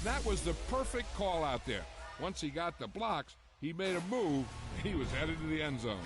That was the perfect call out there. Once he got the blocks, he made a move, and he was headed to the end zone.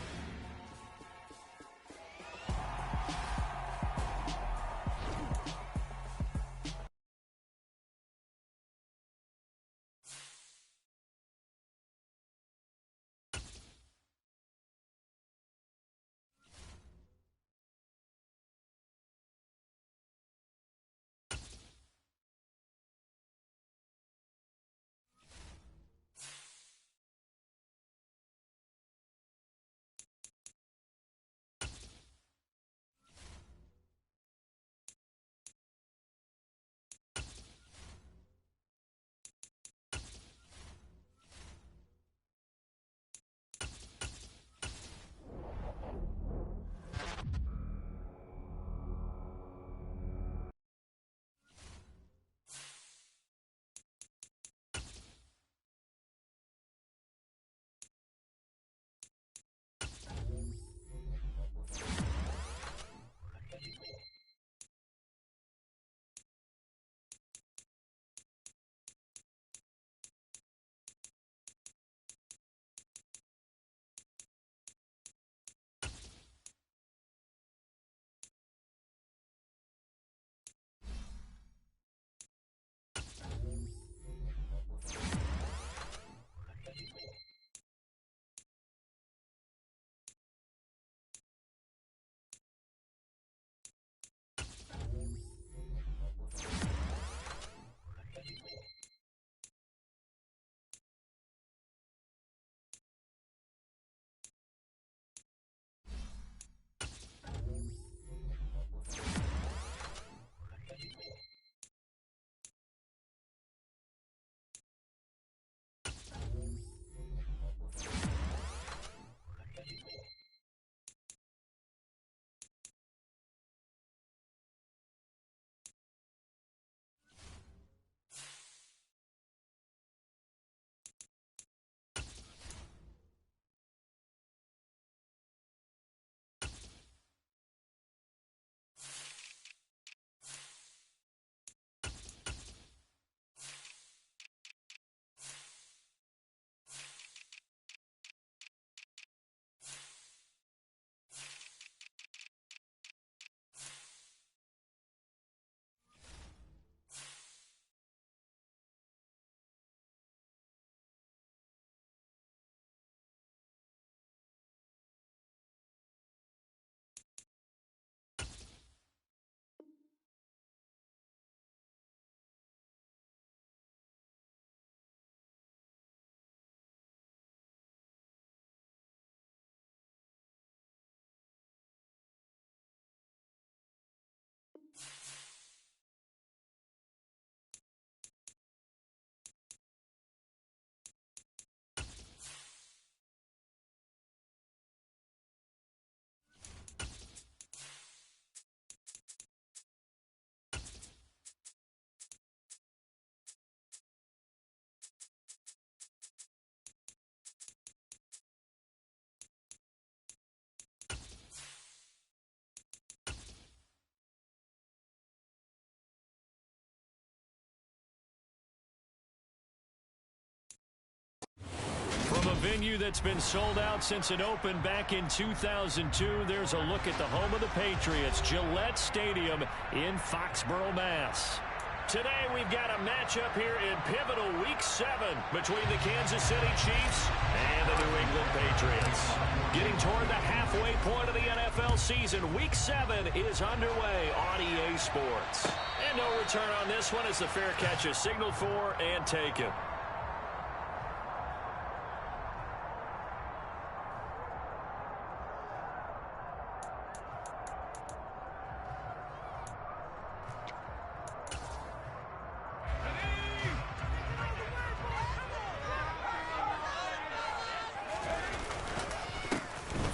From a venue that's been sold out since it opened back in 2002, there's a look at the home of the Patriots, Gillette Stadium in Foxborough, Mass. Today we've got a matchup here in pivotal Week 7 between the Kansas City Chiefs and the New England Patriots. Getting toward the halfway point of the NFL season, Week 7 is underway on EA Sports. And no return on this one as the fair catch is signaled for and taken.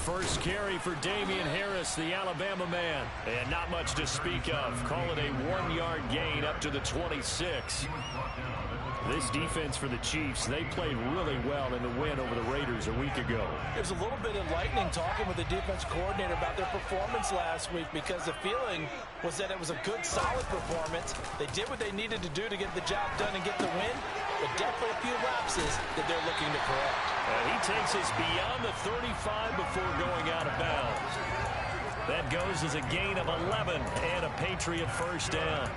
First carry for Damian Harris, the Alabama man. And not much to speak of. Call it a 1-yard gain up to the 26. This defense for the Chiefs, they played really well in the win over the Raiders a week ago. It was a little bit enlightening talking with the defense coordinator about their performance last week because the feeling was that it was a good, solid performance. They did what they needed to do to get the job done and get the win, but definitely a few lapses that they're looking to correct. He takes us beyond the 35 before going out of bounds. That goes as a gain of 11 and a Patriot first down.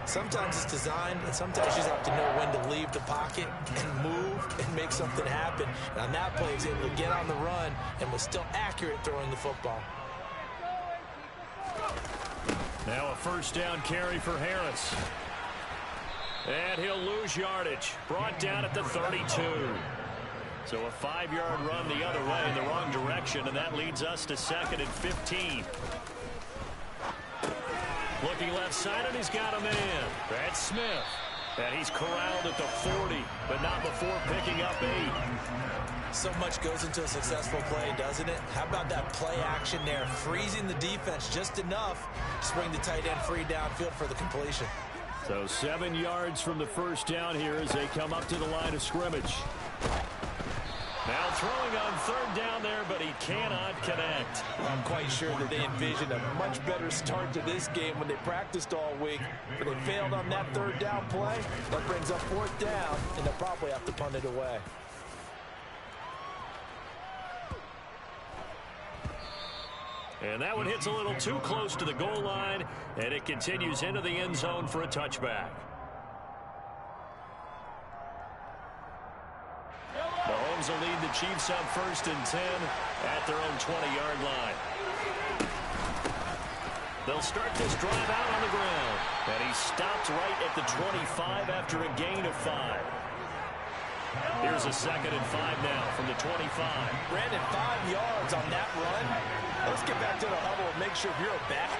Sometimes it's designed, and sometimes you just have to know when to leave the pocket and move and make something happen. And on that play, he was able to get on the run and was still accurate throwing the football. Now a first down carry for Harris. And he'll lose yardage. Brought down at the 32. So a 5-yard run the other way in the wrong direction, and that leads us to 2nd and 15. Looking left side, and he's got a man. That's Smith. And he's corralled at the 40, but not before picking up 8. So much goes into a successful play, doesn't it? How about that play action there, freezing the defense just enough to bring the tight end free downfield for the completion. So 7 yards from the first down here as they come up to the line of scrimmage. Now throwing on 3rd down there, but he cannot connect. I'm quite sure that they envisioned a much better start to this game when they practiced all week, but they failed on that 3rd down play. That brings up 4th down, and they'll probably have to punt it away. And that one hits a little too close to the goal line, and it continues into the end zone for a touchback. Mahomes will lead the Chiefs on 1st and 10 at their own 20-yard line. They'll start this drive out on the ground, and he stopped right at the 25 after a gain of 5. Here's a 2nd and 5 now from the 25. Brandon, 5 yards on that run. Let's get back to the huddle and make sure if you're a back,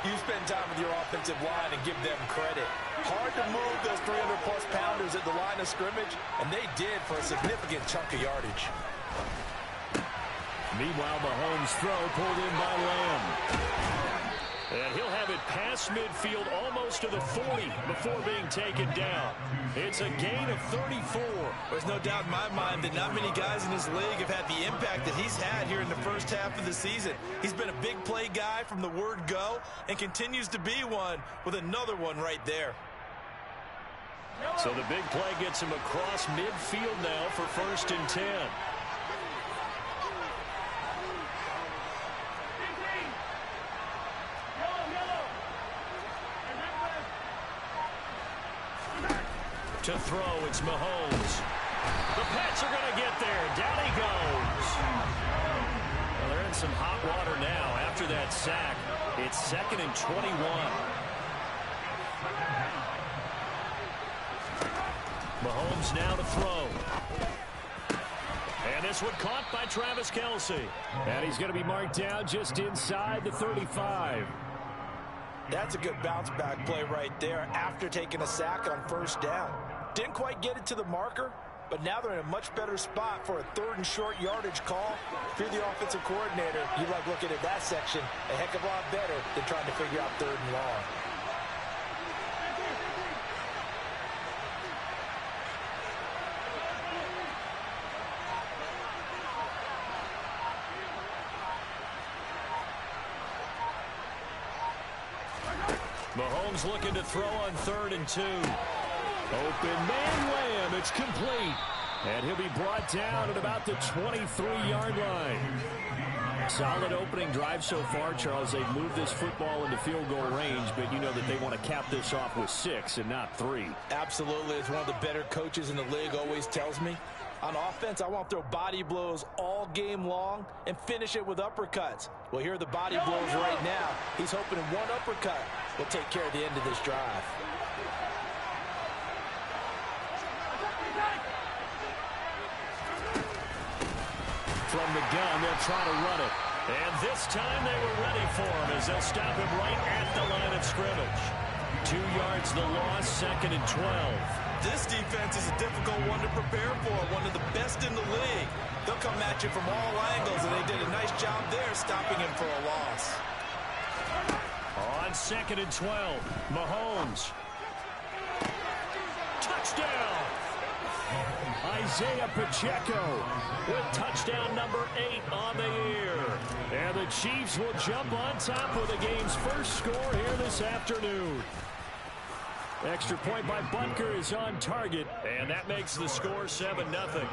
you spend time with your offensive line and give them credit. Hard to move those 300-plus pounders at the line of scrimmage, and they did for a significant chunk of yardage. Meanwhile, Mahomes' throw pulled in by Lamb. And he'll have it past midfield almost to the 40 before being taken down. It's a gain of 34. There's no doubt in my mind that not many guys in this league have had the impact that he's had here in the first half of the season. He's been a big play guy from the word go and continues to be one with another one right there. So the big play gets him across midfield now for 1st and 10. To throw, it's Mahomes. The Pats are going to get there. Down he goes. Well, they're in some hot water now after that sack. It's 2nd and 21. Mahomes now to throw. And this one caught by Travis Kelce. And he's going to be marked down just inside the 35. That's a good bounce-back play right there after taking a sack on 1st down. Didn't quite get it to the marker, but now they're in a much better spot for a 3rd and short yardage call. If you're the offensive coordinator, you like looking at that section a heck of a lot better than trying to figure out 3rd and long. Mahomes looking to throw on 3rd and 2. Open man Lamb. It's complete. And he'll be brought down at about the 23-yard line. Solid opening drive so far, Charles. They've moved this football into field goal range, but you know that they want to cap this off with 6 and not 3. Absolutely. As one of the better coaches in the league always tells me, on offense, I want to throw body blows all game long and finish it with uppercuts. Well, here are the body blows right now. He's hoping one uppercut will take care of the end of this drive. From the gun, they'll try to run it. And this time they were ready for him as they'll stop him right at the line of scrimmage. 2 yards the loss, 2nd and 12. This defense is a difficult one to prepare for, one of the best in the league. They'll come at you from all angles, and they did a nice job there stopping him for a loss. On 2nd and 12, Mahomes. touchdown. Isaiah Pacheco with touchdown number 8 on the year. And the Chiefs will jump on top with the game's first score here this afternoon. Extra point by Butker is on target, and that makes the score 7-0.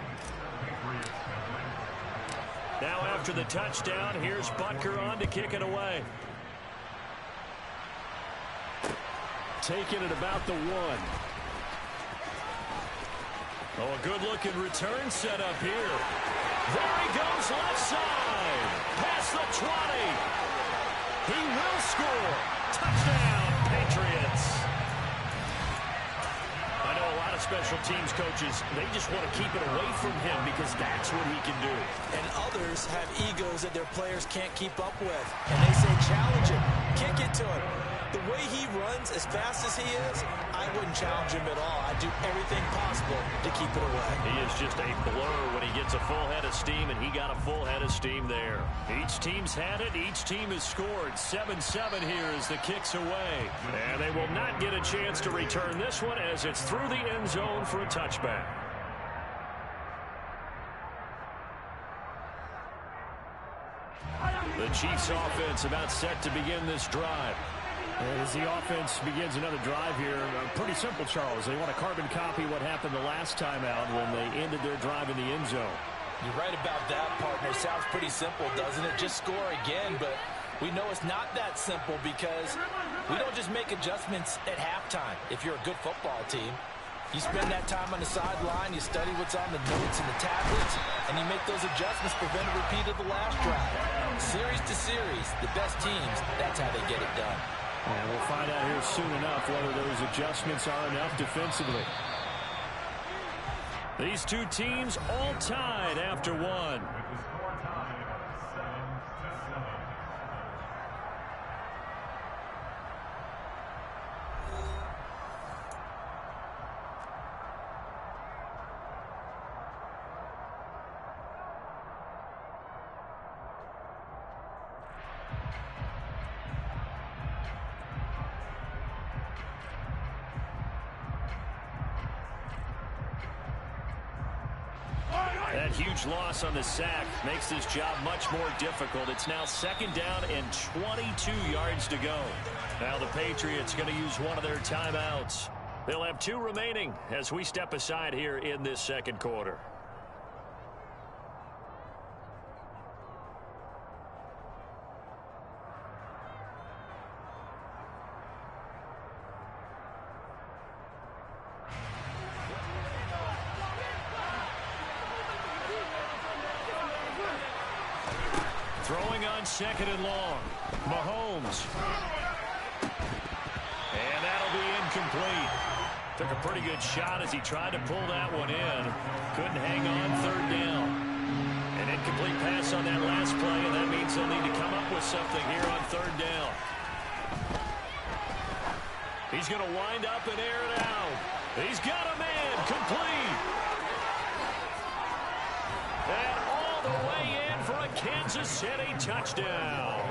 Now after the touchdown, here's Butker on to kick it away. Taking it about the 1. Oh, a good-looking return set up here. There he goes left side. Past the 20. He will score. Touchdown, Patriots. I know a lot of special teams coaches, they just want to keep it away from him because that's what he can do. And others have egos that their players can't keep up with. And they say, challenge him, kick it to him. The way he runs as fast as he is, I wouldn't challenge him at all. I'd do everything possible to keep it away. He is just a blur when he gets a full head of steam, and he got a full head of steam there. Each team's had it. Each team has scored. 7-7 here as the kick's away. And they will not get a chance to return this one as it's through the end zone for a touchback. The Chiefs offense about set to begin this drive. As the offense begins another drive here, pretty simple, Charles. They want to carbon copy what happened the last time out when they ended their drive in the end zone. You're right about that, partner. Sounds pretty simple, doesn't it? Just score again, but we know it's not that simple because we don't just make adjustments at halftime. If you're a good football team, you spend that time on the sideline, you study what's on the notes and the tablets, and you make those adjustments, prevent a repeat of the last drive. Series to series, the best teams, that's how they get it done. And we'll find out here soon enough whether those adjustments are enough defensively. These two teams all tied after one. That huge loss on the sack makes this job much more difficult. It's now 2nd down and 22 yards to go. Now the Patriots going to use one of their timeouts. They'll have 2 remaining as we step aside here in this second quarter. Throwing on 2nd and long. Mahomes. And that'll be incomplete. Took a pretty good shot as he tried to pull that one in. Couldn't hang on 3rd down. An incomplete pass on that last play, and that means they'll need to come up with something here on 3rd down. He's going to wind up and air it out. He's got a man. Complete. And all the way in for a Kansas City touchdown.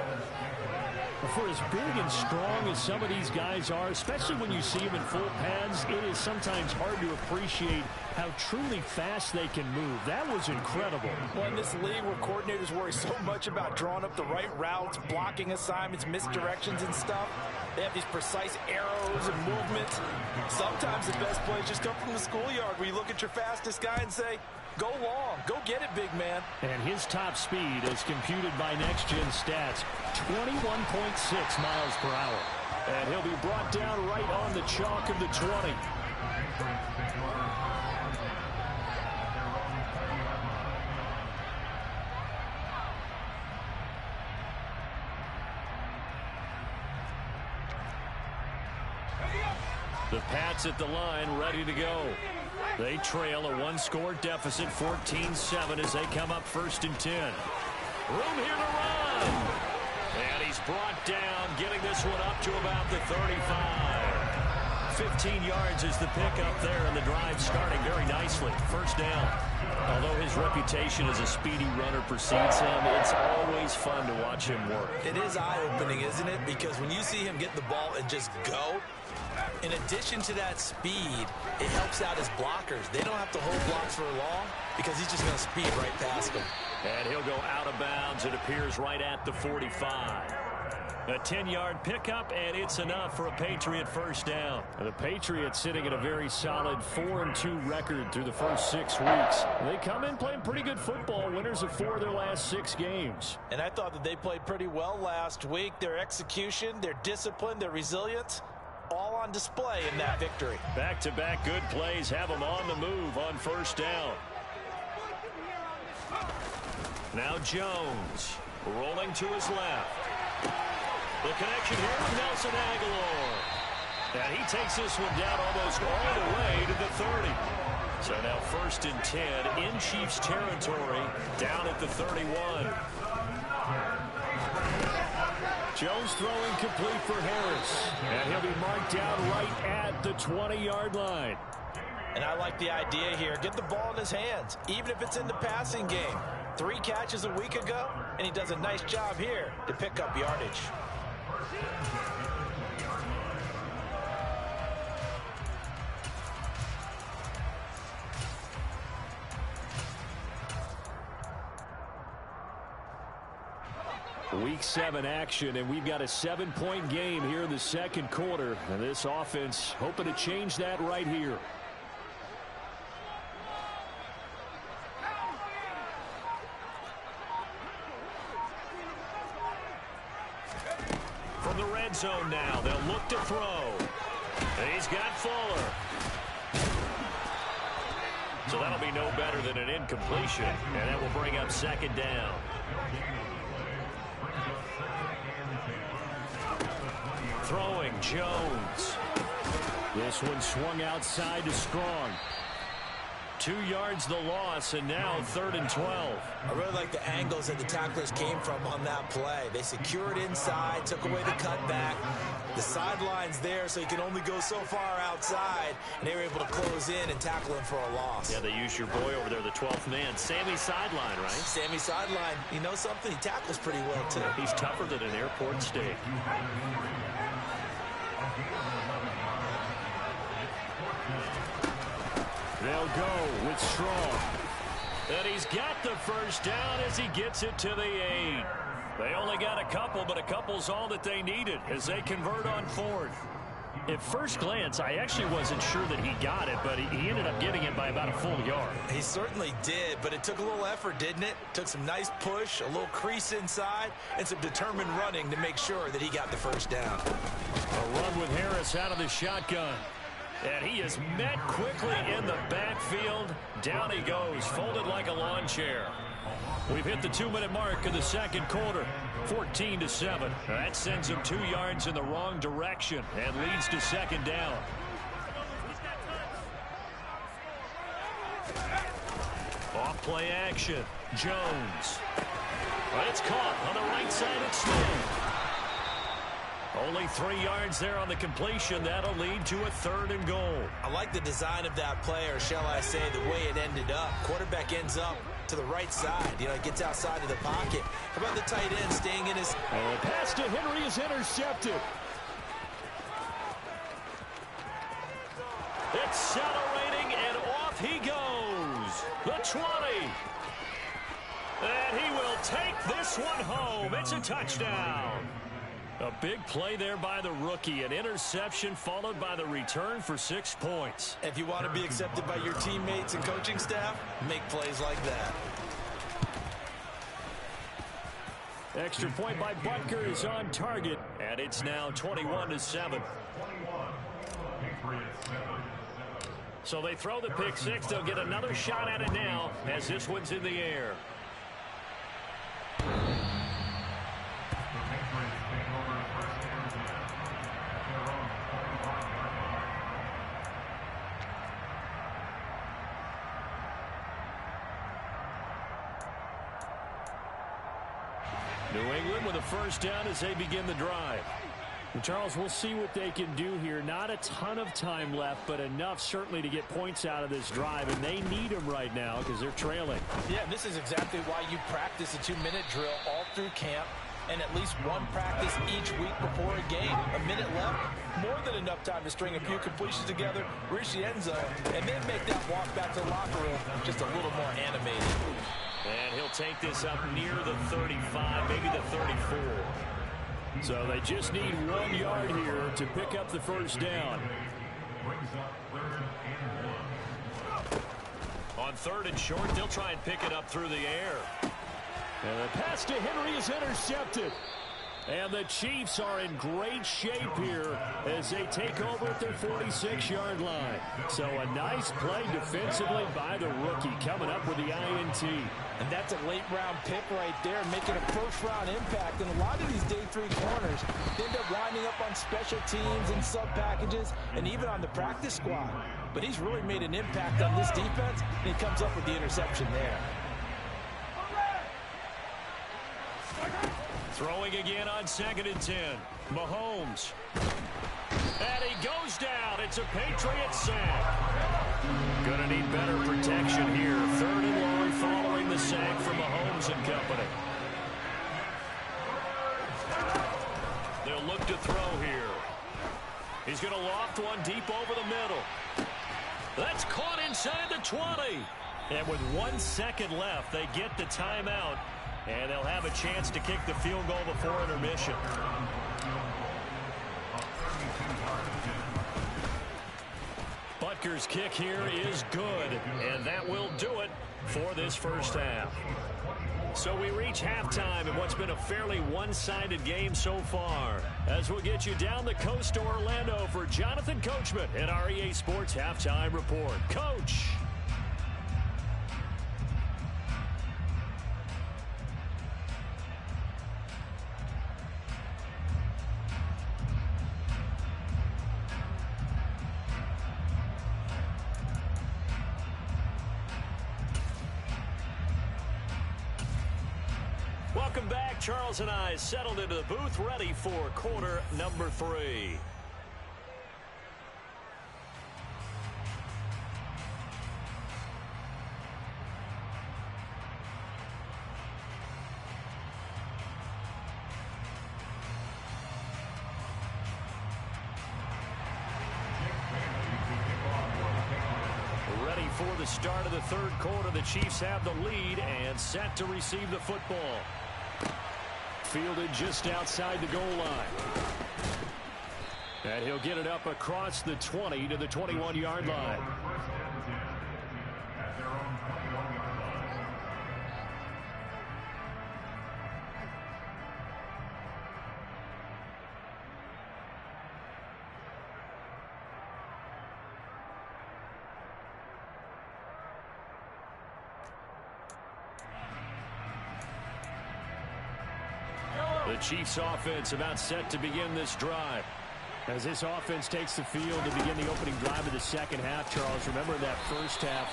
For as big and strong as some of these guys are, especially when you see them in full pads, it is sometimes hard to appreciate how truly fast they can move. That was incredible. Well, in this league where coordinators worry so much about drawing up the right routes, blocking assignments, misdirections and stuff, they have these precise arrows and movements. Sometimes the best plays just come from the schoolyard where you look at your fastest guy and say, go long. Go get it, big man. And his top speed, as computed by Next Gen Stats, 21.6 miles per hour. And he'll be brought down right on the chalk of the 20. The Pats at the line, ready to go. They trail a 1-score deficit, 14-7, as they come up 1st and 10. Room here to run. And he's brought down, getting this one up to about the 35. 15 yards is the pickup there, and the drive starting very nicely. First down. Although his reputation as a speedy runner precedes him, it's always fun to watch him work. It is eye-opening, isn't it? Because when you see him get the ball and just go, in addition to that speed, it helps out his blockers. They don't have to hold blocks for long because he's just going to speed right past them. And he'll go out of bounds, it appears, right at the 45. A 10-yard pickup, and it's enough for a Patriot first down. The Patriots sitting at a very solid 4-2 record through the first 6 weeks. They come in playing pretty good football, winners of 4 of their last 6 games. And I thought that they played pretty well last week. Their execution, their discipline, their resilience, all on display in that victory. Back-to-back good plays have them on the move on first down. Now Jones rolling to his left. The connection here with Nelson Aguilar. And he takes this one down almost all the way to the 30. So now 1st and 10 in Chiefs territory, down at the 31. Jones throwing complete for Harris. And he'll be marked down right at the 20-yard line. And I like the idea here. Get the ball in his hands, even if it's in the passing game. 3 catches a week ago, and he does a nice job here to pick up yardage. Week 7 action, and we've got a 7-point game here in the second quarter. And this offense hoping to change that right here. From the red zone now, they'll look to throw. He's got Fuller. So that'll be no better than an incompletion, and that will bring up 2nd down. Throwing Jones. This one swung outside to Strong. 2 yards the loss, and now 3rd and 12. I really like the angles that the tacklers came from on that play. They secured inside, took away the cutback. The sideline's there, so you can only go so far outside, and they were able to close in and tackle him for a loss. Yeah, they used your boy over there, the 12th man. Sammy Sideline, right? Sammy Sideline. You know something? He tackles pretty well, too. He's tougher than an airport steak. They'll go with Strong. And he's got the first down as he gets it to the 8. They only got a couple, but a couple's all that they needed as they convert on 4th. At first glance, I actually wasn't sure that he got it, but he ended up getting it by about a full yard. He certainly did, but it took a little effort, didn't it? Took some nice push, a little crease inside, and some determined running to make sure that he got the first down. A run with Harris out of the shotgun. And he is met quickly in the backfield. Down he goes, folded like a lawn chair. We've hit the 2-minute mark of the second quarter. 14-7. That sends him 2 yards in the wrong direction and leads to 2nd down. Off play action. Jones. But it's caught on the right side of Smith. Only 3 yards there on the completion. That'll lead to a 3rd and goal. I like the design of that play, or shall I say the way it ended up. Quarterback ends up to the right side. You know, he gets outside of the pocket. How about the tight end staying in his... And the pass to Henry is intercepted. Accelerating, and off he goes. The 20. And he will take this one home. It's a touchdown. A big play there by the rookie. An interception followed by the return for 6 points. If you want to be accepted by your teammates and coaching staff, make plays like that. Extra point by Butker is on target, and it's now 21-7. So they throw the pick 6. They'll get another shot at it now as this one's in the air. New England with a first down as they begin the drive. Charles, we'll see what they can do here. Not a ton of time left, but enough certainly to get points out of this drive, and they need them right now because they're trailing. Yeah, this is exactly why you practice a 2-minute drill all through camp and at least one practice each week before a game. A minute left, more than enough time to string a few completions together, reach the end zone, and then make that walk back to the locker room just a little more animated. And he'll take this up near the 35, maybe the 34. So they just need 1 yard here to pick up the first down. On 3rd and short, they'll try and pick it up through the air. And the pass to Henry is intercepted. And the Chiefs are in great shape here as they take over at their 46-yard line. So a nice play defensively by the rookie coming up with the INT. And that's a late-round pick right there, making a first-round impact. And a lot of these day 3 corners end up winding up on special teams and sub-packages and even on the practice squad. But he's really made an impact on this defense, and he comes up with the interception there. Throwing again on 2nd and 10. Mahomes. And he goes down. It's a Patriot sack. Gonna need better protection here. 3rd and long following the sack from Mahomes and company. They'll look to throw here. He's going to loft one deep over the middle. That's caught inside the 20. And with 1 second left, they get the timeout. And they'll have a chance to kick the field goal before intermission. Butker's kick here is good, and that will do it for this first half. So we reach halftime in what's been a fairly one-sided game so far. As we'll get you down the coast to Orlando for Jonathan Coachman at our EA Sports Halftime Report. Coach. Welcome back. Charles and I settled into the booth, ready for quarter number 3. Ready for the start of the 3rd quarter. The Chiefs have the lead and set to receive the football. Fielded just outside the goal line. And he'll get it up across the 20 to the 21-yard line. The Chiefs offense about set to begin this drive. As this offense takes the field to begin the opening drive of the second half, Charles, remember that first half,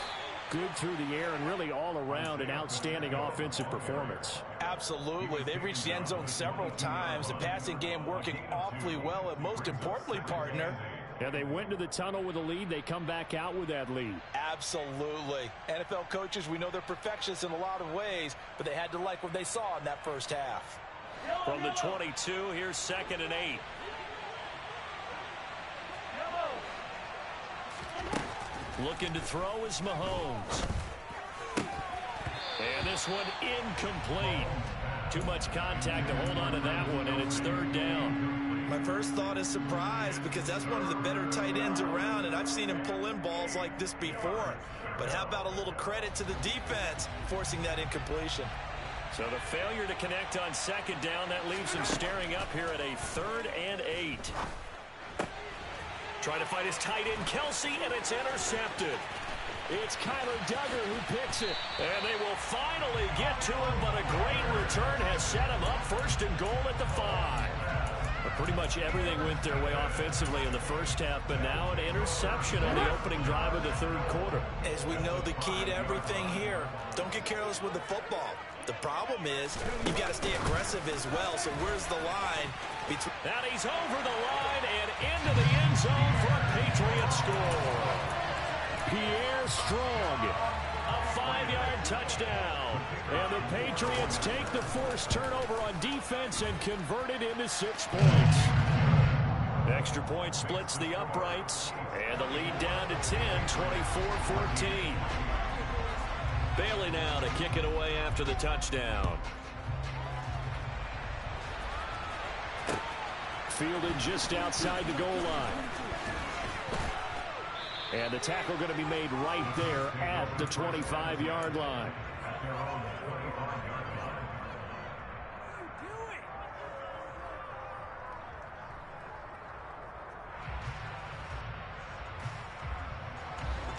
good through the air and really all around an outstanding offensive performance. Absolutely. They reached the end zone several times. The passing game working awfully well, and most importantly, partner, yeah, they went to the tunnel with a lead. They come back out with that lead. Absolutely. NFL coaches, we know they're perfectionists in a lot of ways, but they had to like what they saw in that first half. From the 22, here's 2nd and 8. Looking to throw is Mahomes. And this one incomplete. Too much contact to hold on to that one, and it's 3rd down. My first thought is surprise, because that's one of the better tight ends around, and I've seen him pull in balls like this before. But how about a little credit to the defense forcing that incompletion? So the failure to connect on 2nd down, that leaves him staring up here at a 3rd and 8. Trying to find his tight end, Kelsey, and it's intercepted. It's Kyler Duggar who picks it. And they will finally get to him, but a great return has set him up 1st and goal at the 5. But pretty much everything went their way offensively in the first half, but now an interception on the opening drive of the 3rd quarter. As we know, the key to everything here, don't get careless with the football. The problem is you've got to stay aggressive as well. So where's the line between... And he's over the line and into the end zone for a Patriot score. Pierre Strong, a 5-yard touchdown. And the Patriots take the forced turnover on defense and convert it into 6 points. Extra point splits the uprights, and the lead down to 10, 24-14. Bailey now to kick it away after the touchdown. Fielded just outside the goal line. And the tackle going to be made right there at the 25-yard line.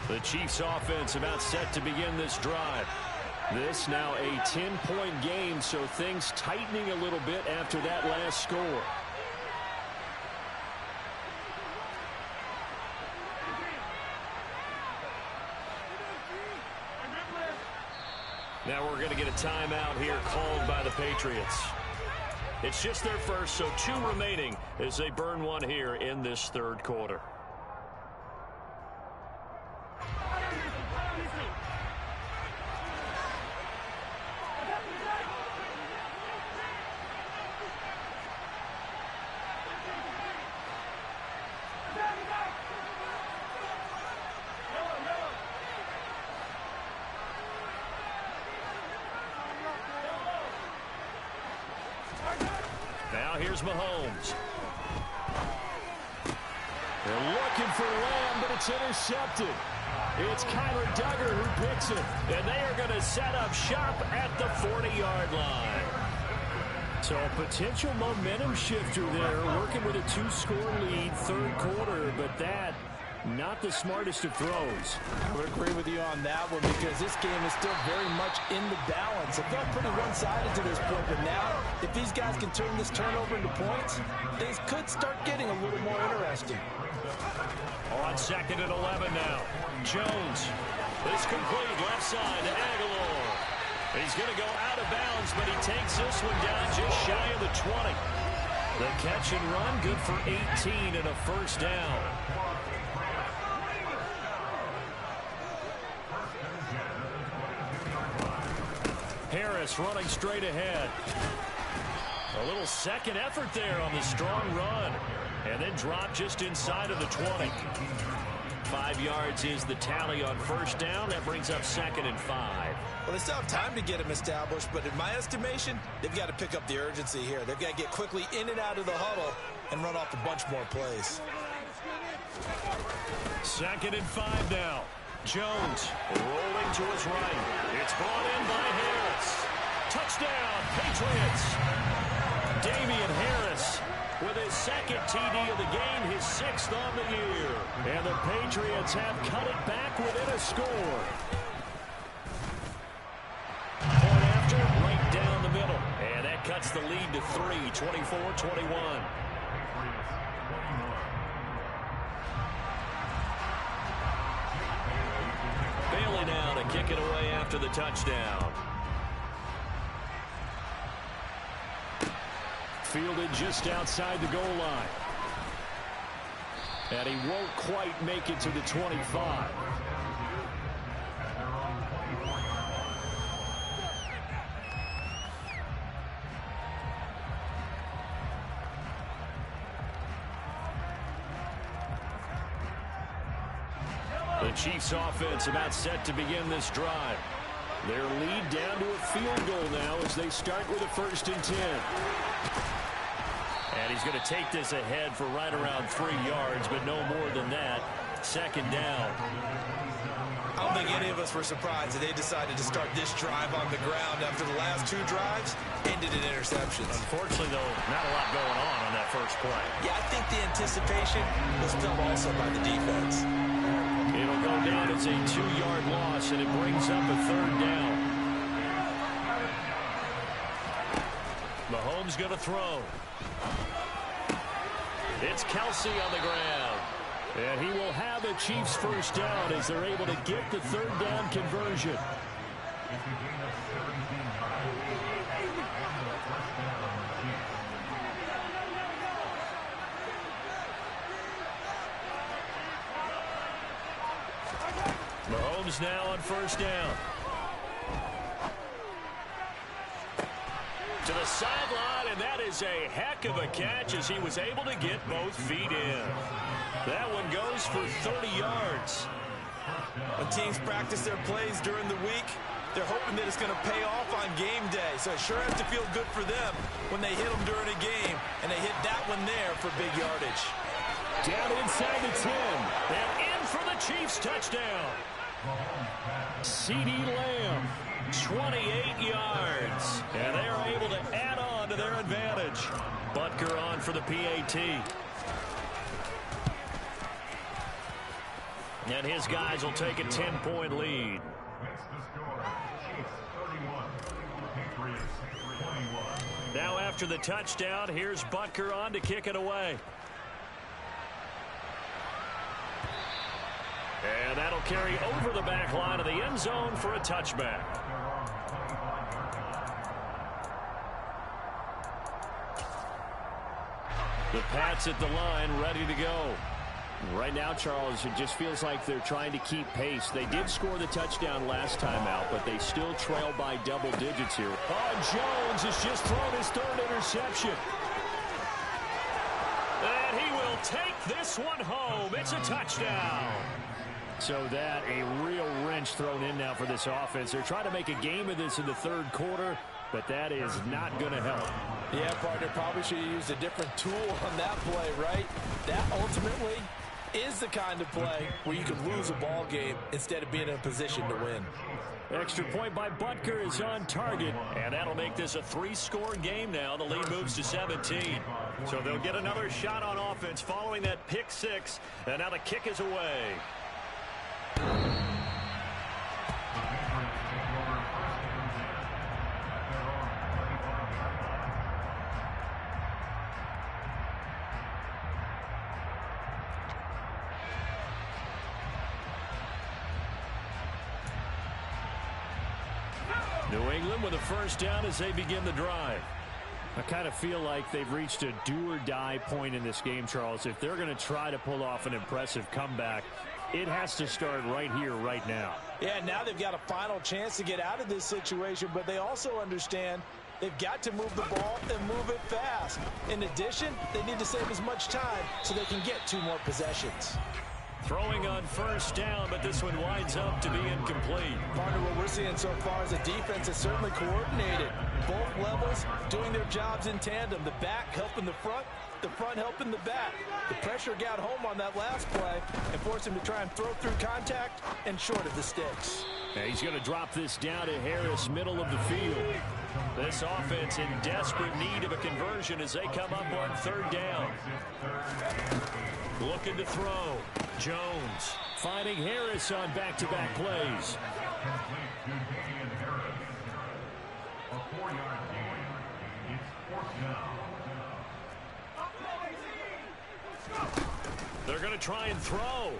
The Chiefs offense about set to begin this drive. This now a 10-point game, so things tightening a little bit after that last score. Now we're going to get a timeout here called by the Patriots. It's just their first, so 2 remaining as they burn one here in this third quarter. Now here's Mahomes. They're looking for Lamb, but it's intercepted. It's Kyler Duggar who picks it, and they are going to set up shop at the 40-yard line. So a potential momentum shifter there, working with a 2-score lead, third quarter, but that not the smartest of throws. I would agree with you on that one because this game is still very much in the balance. It felt pretty one-sided to this point, but now if these guys can turn this turnover into points, things could start getting a little more interesting. On 2nd and 11 now. Jones is complete left side to Aguilar. He's going to go out of bounds, but he takes this one down just shy of the 20. The catch and run good for 18 and a first down. Harris running straight ahead. A little second effort there on the strong run. And then drop just inside of the 20. 5 yards is the tally on first down. That brings up 2nd and 5. Well, they still have time to get him established, but in my estimation, they've got to pick up the urgency here. They've got to get quickly in and out of the huddle and run off a bunch more plays. 2nd and 5 now. Jones rolling to his right. It's brought in by Harris. Touchdown, Patriots. Damian Harris with his 2nd TD of the game, his 6th on the year. And the Patriots have cut it back within a score. Point after, right down the middle. And that cuts the lead to 3, 24-21. Bailey now to kick it away after the touchdown. Fielded just outside the goal line. And he won't quite make it to the 25. The Chiefs offense about set to begin this drive. Their lead down to a field goal now as they start with a 1st and 10. And he's going to take this ahead for right around 3 yards, but no more than that. 2nd down. I don't think any of us were surprised that they decided to start this drive on the ground after the last 2 drives ended in interceptions. Unfortunately, though, not a lot going on that first play. Yeah, I think the anticipation was felt also by the defense. It'll go down as a 2-yard loss, and it brings up a 3rd down. Mahomes going to throw. It's Kelsey on the ground. And he will have a Chiefs first down as they're able to get the 3rd down conversion. Mahomes now on first down. To the sideline, and that is a heck of a catch as he was able to get both feet in. That one goes for 30 yards. When teams practice their plays during the week, they're hoping that it's going to pay off on game day. So it sure has to feel good for them when they hit them during a game, and they hit that one there for big yardage. Down inside the 10, and in for the Chiefs touchdown. CeeDee Lamb, 28 yards, and they are able to add on to their advantage. Butker on for the PAT. And his guys will take a 10-point lead. Now after the touchdown, here's Butker on to kick it away. And that'll carry over the back line of the end zone for a touchback. The Pats at the line, ready to go. Right now, Charles, it just feels like they're trying to keep pace. They did score the touchdown last time out, but they still trail by double digits here. Oh, Jones has just thrown his third interception. And he will take this one home. It's a touchdown. So that a real wrench thrown in now for this offense. They're trying to make a game of this in the third quarter, but that is not going to help. Yeah, partner, probably should have used a different tool on that play, right? That ultimately is the kind of play where you can lose a ball game instead of being in a position to win. Extra point by Butker is on target, and that'll make this a 3-score game now. The lead moves to 17. So they'll get another shot on offense following that pick six, and now the kick is away. New England with a first down as they begin the drive. I kind of feel like they've reached a do-or-die point in this game, Charles. If they're going to try to pull off an impressive comeback, it has to start right here, right now. Yeah, now they've got a final chance to get out of this situation, but they also understand they've got to move the ball and move it fast. In addition, they need to save as much time so they can get 2 more possessions. Throwing on first down, but this one winds up to be incomplete. Partner, what we're seeing so far is a defense that's certainly coordinated. Both levels doing their jobs in tandem. The back helping the front helping the back. The pressure got home on that last play and forced him to try and throw through contact and short of the sticks. And he's going to drop this down to Harris, middle of the field. This offense in desperate need of a conversion as they come up on third down. Looking to throw. Jones finding Harris on back-to-back plays. They're going to try and throw.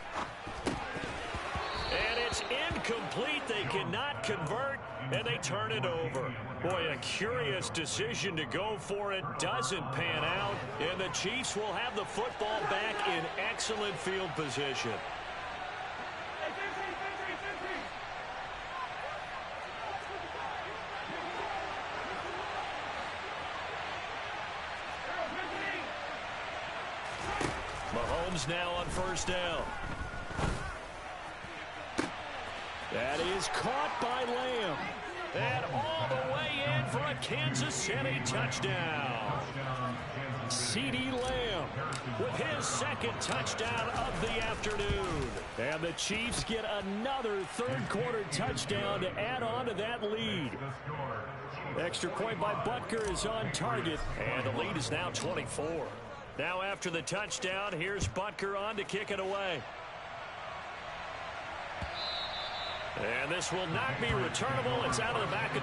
And it's incomplete. They cannot convert, and they turn it over. Boy, a curious decision to go for it. Doesn't pan out, and the Chiefs will have the football back in excellent field position. Mahomes now on first down. That is caught by Lamb. And all the way in for a Kansas City touchdown. CeeDee Lamb with his second touchdown of the afternoon. And the Chiefs get another third-quarter touchdown to add on to that lead. Extra point by Butker is on target, and the lead is now 24. Now after the touchdown, here's Butker on to kick it away. And this will not be returnable. It's out of the back of